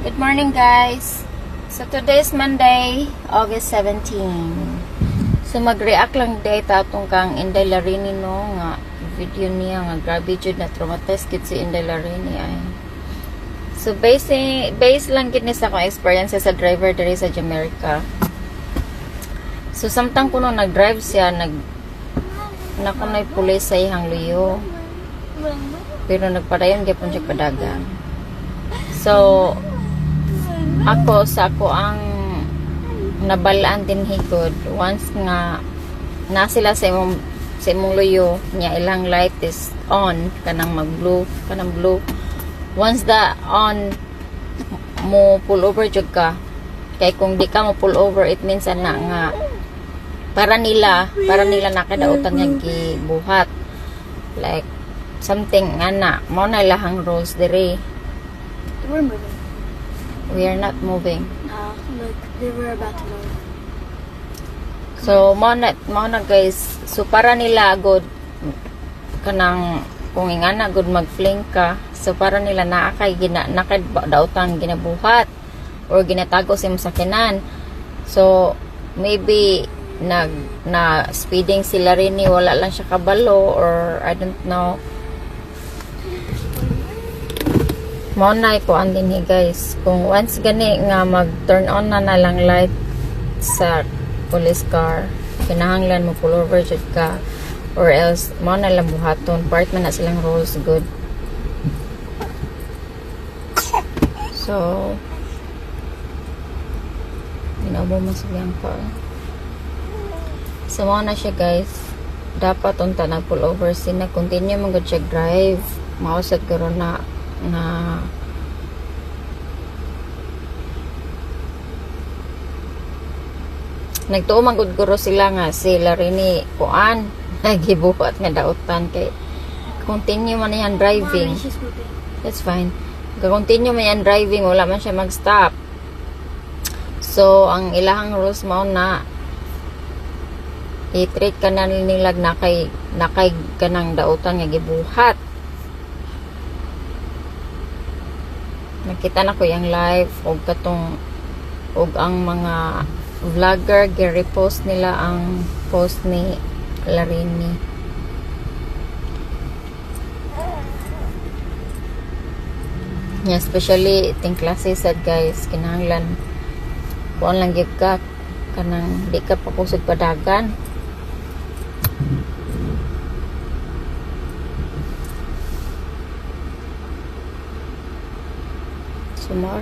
Good morning, guys. So today is Monday, August 17. So mag-react lang day tatong kang Inday Larini no nga video niya nga grabe jud na traumatized gid si Inday Larini ay. So base lang gid ni sa akong experience sa driver diri sa Jamaica. So samtang kuno nag-drive siya nakunay pulis sa ihang luyo. Pero nagpadayon gyapon siya padagan. So ako ang nabalaan din higod once nga na sila sa imong luyo nya ilang light is on kanang mag-blue kanang blue once the on mo pull over jud ka kay kung di ka mo pull over it means na nga para nila nakadautan nga gibuhat like something ana mo na ilahang rules diri. We're moving. We are not moving. Look, they were about to move. So, mo na guys. So, para nila good kanang kung ingana good mag-fling ka. So, para nila nakadautang ginabuhat or ginatago sa sakinan. So, maybe na speeding sila rin ni wala lang siya kabalo or I don't know. Mo na ikuan din guys kung once gani nga mag turn on na lang light sa police car kinahanglan mo pull over jud ka or else mo na lang buhaton part man na silang rules good. So ginabo mo silang car. So mo na siya guys dapat unta na pull over sina continue mo gud siya drive mausad karon na nagtuo man gud guro sila nga sila rini kuan nagibuhat nga dautan kay continue man yan driving. Mommy, she's moving. That's fine. Continue man yan driving wala man siya mag-stop. So ang ilahang rules mao na i-treat ka na nilag nakay kanang dautan nga gibuhat. Nakita na ko yung live og ang mga vlogger gi-repost nila ang post ni Larini. Yeah, especially ting klase sad guys kinahanglan kuan lang gyud ka kanang di ka pa kusog padagan. Tomorrow